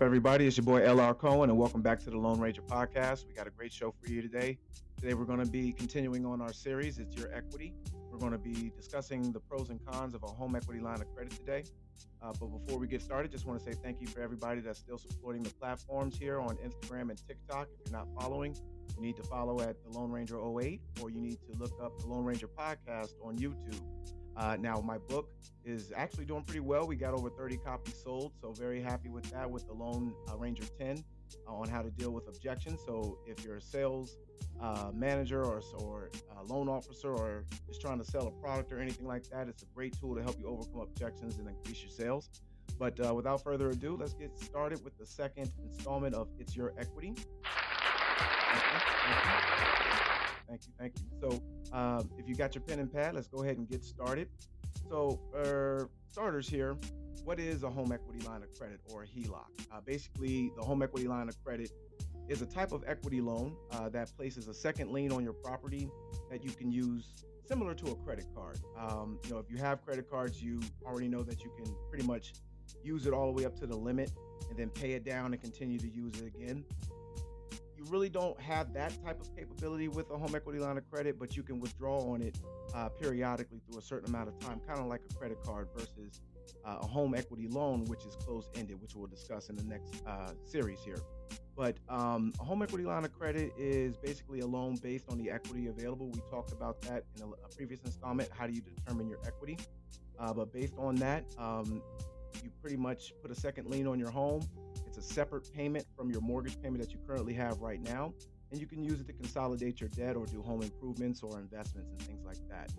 Everybody, it's your boy LR Cohen, and welcome back to the Lone Ranger Podcast. We got a great show for you today. Today, we're going to be continuing on our series, It's Your Equity. We're going to be discussing the pros and cons of a home equity line of credit today. But before we get started, just want to say thank you for everybody that's still supporting the platforms here on Instagram and TikTok. If you're not following, you need to follow at the Lone Ranger 08, or you need to look up the Lone Ranger Podcast on YouTube. Now, my book is actually doing pretty well. We got over 30 copies sold, so very happy with that, with the Lone Ranger 10 on how to deal with objections. So if you're a sales manager or loan officer, or just trying to sell a product or anything like that, it's a great tool to help you overcome objections and increase your sales. But without further ado, let's get started with the second installment of It's Your Equity. Thank you. So if you got your pen and pad, let's go ahead and get started. So for starters here, what is a home equity line of credit, or a HELOC? Basically, the home equity line of credit is a type of equity loan that places a second lien on your property that you can use similar to a credit card. If you have credit cards, you already know that you can pretty much use it all the way up to the limit and then pay it down and continue to use it again. You really don't have that type of capability with a home equity line of credit, but you can withdraw on it periodically through a certain amount of time, kind of like a credit card, versus a home equity loan, which is closed-ended, which we'll discuss in the next series here. But a home equity line of credit is basically a loan based on the equity available. We talked about that in a previous installment. How do you determine your equity? But based on that, you pretty much put a second lien on your home. It's a separate payment from your mortgage payment that you currently have right now, and you can use it to consolidate your debt or do home improvements or investments and things like that.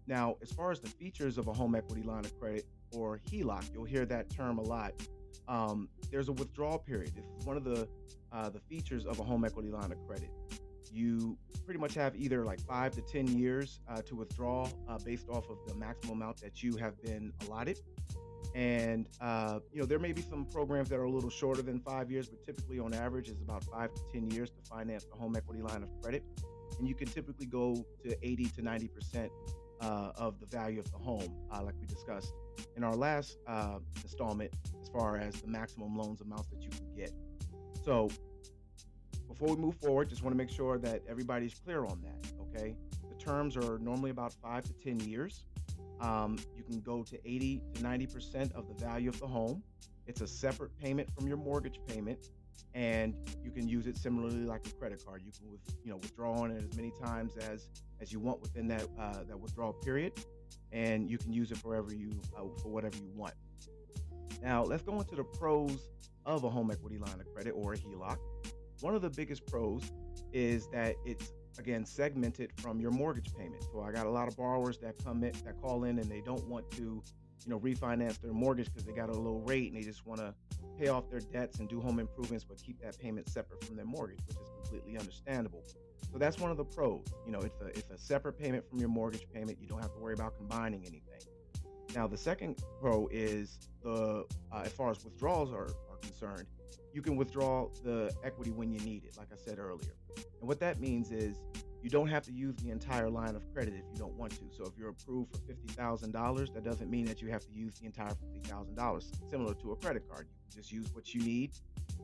Now, as far as the features of a home equity line of credit, or HELOC, you'll hear that term a lot. There's a withdrawal period. It's one of the features of a home equity line of credit. You pretty much have either like 5 to 10 years to withdraw based off of the maximum amount that you have been allotted. And there may be some programs that are a little shorter than 5 years, but typically on average is about 5 to 10 years to finance the home equity line of credit. And you can typically go to 80 to 90% of the value of the home, like we discussed in our last installment, as far as the maximum loans amounts that you can get. So before we move forward, just want to make sure that everybody's clear on that, okay? The terms are normally about 5 to 10 years. You can go to 80 to 90% of the value of the home. It's a separate payment from your mortgage payment, and you can use it similarly like a credit card. You can withdraw on it as many times as you want within that withdrawal period, and you can use it for whatever you want. Now, let's go into the pros of a home equity line of credit, or a HELOC. One of the biggest pros is that it's, again, segmented from your mortgage payment. So I got a lot of borrowers that call in and they don't want to, refinance their mortgage because they got a low rate and they just want to pay off their debts and do home improvements, but keep that payment separate from their mortgage, which is completely understandable. So that's one of the pros. It's a separate payment from your mortgage payment. You don't have to worry about combining anything. Now, the second pro is as far as withdrawals are concerned, you can withdraw the equity when you need it, like I said earlier. And what that means is you don't have to use the entire line of credit if you don't want to. So if you're approved for $50,000, that doesn't mean that you have to use the entire $50,000. Similar to a credit card, you can just use what you need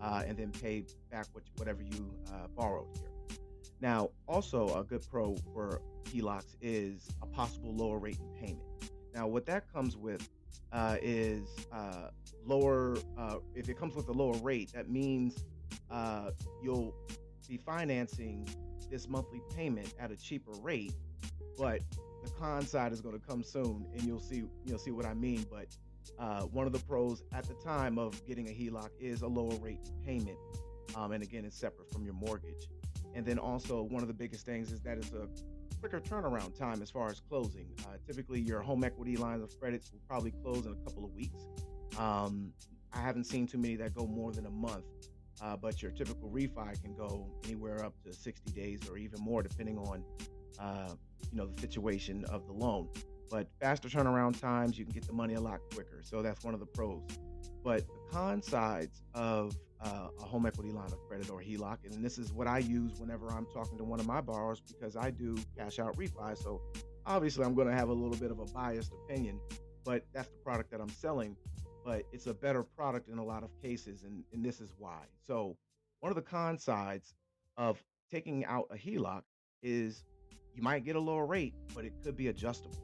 and then pay back whatever you borrowed here. Now, also a good pro for HELOCs is a possible lower rate in payment. Now, what that comes with is lower. If it comes with a lower rate, that means you'll be financing this monthly payment at a cheaper rate. But the con side is going to come soon, and you'll see what I mean. But one of the pros at the time of getting a HELOC is a lower rate payment, and again, it's separate from your mortgage. And then also, one of the biggest things is that it's a quicker turnaround time as far as closing. Typically, your home equity lines of credits will probably close in a couple of weeks. I haven't seen too many that go more than a month, but your typical refi can go anywhere up to 60 days or even more, depending on the situation of the loan. But faster turnaround times, you can get the money a lot quicker. So that's one of the pros. But the con sides of a home equity line of credit, or HELOC, and this is what I use whenever I'm talking to one of my borrowers, because I do cash out refi. So obviously I'm going to have a little bit of a biased opinion, but that's the product that I'm selling. but it's a better product in a lot of cases, and this is why. So, one of the con sides of taking out a HELOC is you might get a lower rate, but it could be adjustable.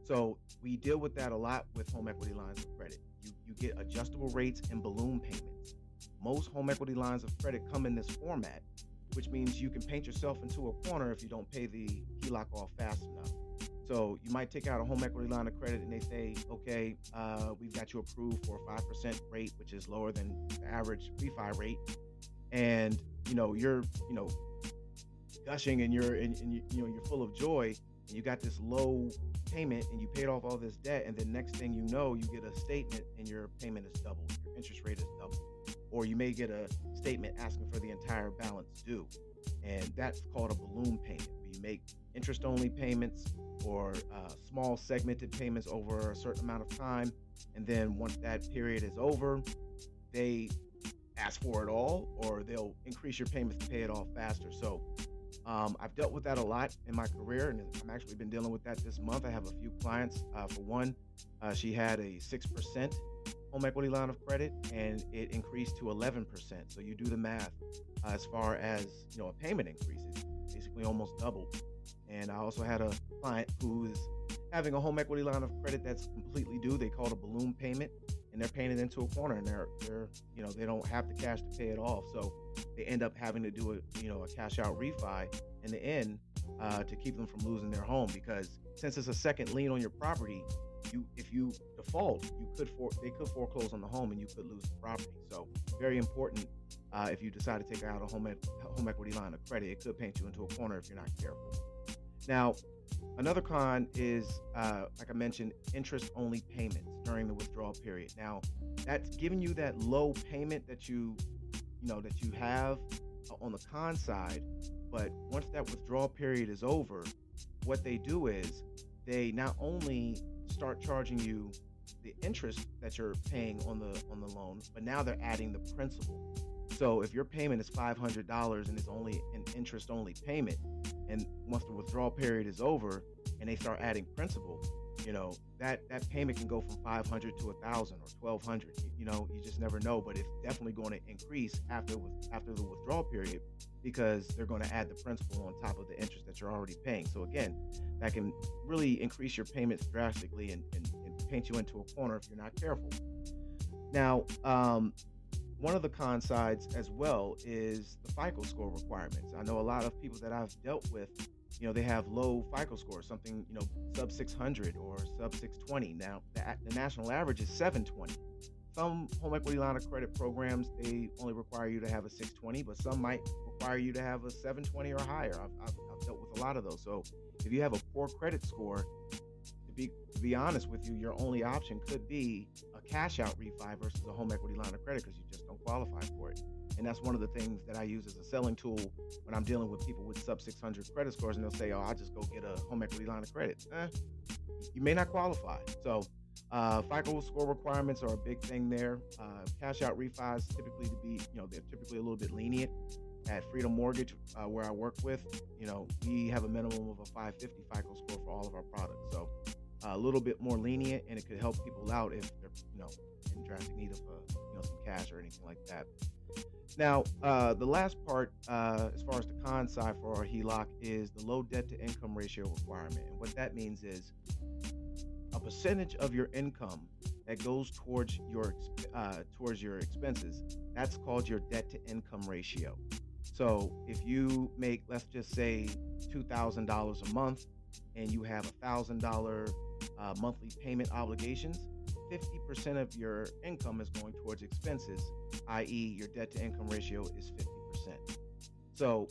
So, we deal with that a lot with home equity lines of credit. You get adjustable rates and balloon payments. Most home equity lines of credit come in this format, which means you can paint yourself into a corner if you don't pay the HELOC off fast enough. So you might take out a home equity line of credit and they say, okay, we've got you approved for a 5% rate, which is lower than the average refi rate. And, you're, gushing and you're full of joy and you got this low payment and you paid off all this debt. And then next thing you know, you get a statement and your payment is doubled. Your interest rate is doubled. Or you may get a statement asking for the entire balance due. And that's called a balloon payment, where you make interest only payments or small segmented payments over a certain amount of time. And then once that period is over, they ask for it all, or they'll increase your payments to pay it off faster. So I've dealt with that a lot in my career, and I've actually been dealing with that this month. I have a few clients. For one, she had a 6% home equity line of credit, and it increased to 11%. So you do the math as far as a payment increases, basically almost doubled. And I also had a client who is having a home equity line of credit that's completely due. They call it a balloon payment, and they're paying it into a corner, and they're they don't have the cash to pay it off, so they end up having to do a cash out refi in the end to keep them from losing their home, because since it's a second lien on your property, if you default, they could foreclose on the home and you could lose the property. So very important. If you decide to take out a home equity line of credit, it could paint you into a corner if you're not careful. Now, another con is, like I mentioned, interest-only payments during the withdrawal period. Now, that's giving you that low payment that you have on the con side, but once that withdrawal period is over, what they do is they not only start charging you the interest that you're paying on the loan, but now they're adding the principal. So if your payment is $500 and it's only an interest-only payment, and once the withdrawal period is over and they start adding principal, that payment can go from 500 to 1,000 or 1,200. You just never know, but it's definitely going to increase after the withdrawal period, because they're going to add the principal on top of the interest that you're already paying. So again, that can really increase your payments drastically and paint you into a corner if you're not careful. Now, one of the con sides as well is the FICO score requirements. I know a lot of people that I've dealt with, they have low FICO scores, something, sub 600 or sub 620. Now, the national average is 720. Some home equity line of credit programs, they only require you to have a 620, but some might require you to have a 720 or higher. I've dealt with a lot of those. So if you have a poor credit score, to be honest with you, your only option could be a cash out refi versus a home equity line of credit, because you just don't qualify for it. And that's one of the things that I use as a selling tool when I'm dealing with people with sub 600 credit scores, and they'll say, oh, I'll just go get a home equity line of credit. You may not qualify. So FICO score requirements are a big thing there. Cash out refis typically they're typically a little bit lenient. At Freedom Mortgage, where I work with, we have a minimum of a 550 FICO score for all of our products. So a little bit more lenient, and it could help people out if they're, in drastic need of, some cash or anything like that. Now, the last part, as far as the con side for our HELOC, is the low debt to income ratio requirement. And what that means is a percentage of your income that goes towards your expenses. That's called your debt to income ratio. So if you make, let's just say, $2,000 a month, and you have $1,000 monthly payment obligations, 50% of your income is going towards expenses, i.e. your debt to income ratio is 50%. So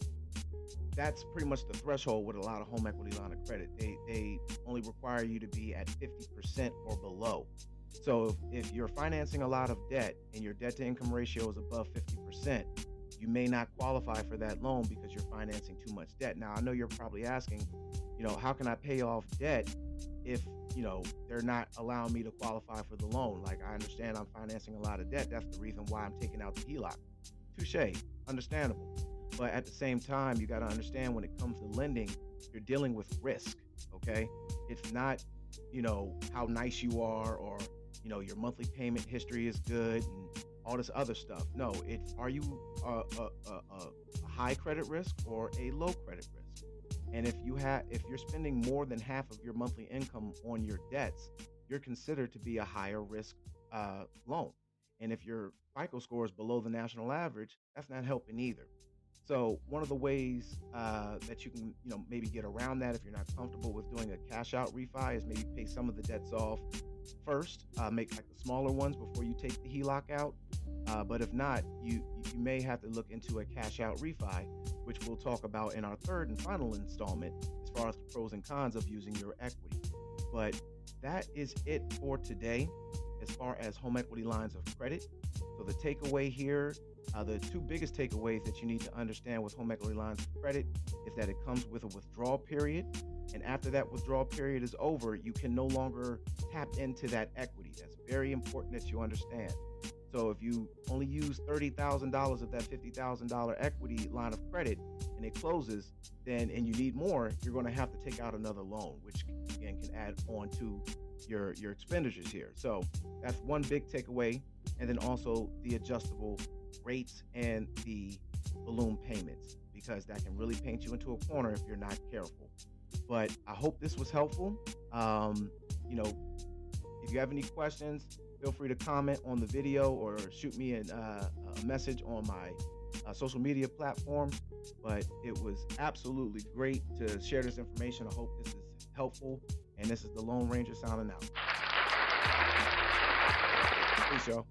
that's pretty much the threshold with a lot of home equity line of credit. They only require you to be at 50% or below. So if you're financing a lot of debt and your debt to income ratio is above 50%, you may not qualify for that loan because you're financing too much debt. Now, I know you're probably asking, how can I pay off debt if, they're not allowing me to qualify for the loan? Like, I understand I'm financing a lot of debt. That's the reason why I'm taking out the HELOC. Touche, understandable. But at the same time, you got to understand, when it comes to lending, you're dealing with risk, okay? It's not, how nice you are or your monthly payment history is good and all this other stuff. No, it's, are you a high credit risk or a low credit risk? And if you're spending more than half of your monthly income on your debts, you're considered to be a higher risk loan. And if your FICO score is below the national average, that's not helping either. So one of the ways that you can, maybe get around that if you're not comfortable with doing a cash out refi is maybe pay some of the debts off first, make like the smaller ones before you take the HELOC out. But if not, you may have to look into a cash out refi, which we'll talk about in our third and final installment as far as the pros and cons of using your equity. But that is it for today as far as home equity lines of credit. So the takeaway here, the two biggest takeaways that you need to understand with home equity lines of credit is that it comes with a withdrawal period. And after that withdrawal period is over, you can no longer tap into that equity. That's very important that you understand. So if you only use $30,000 of that $50,000 equity line of credit and it closes, then and you need more, you're going to have to take out another loan, which again can add on to your expenditures here. So that's one big takeaway. And then also the adjustable rates and the balloon payments, because that can really paint you into a corner if you're not careful. But I hope this was helpful. If you have any questions, feel free to comment on the video or shoot me a message on my social media platforms. But it was absolutely great to share this information. I hope this is helpful. And this is the Lone Ranger signing out. Peace, y'all.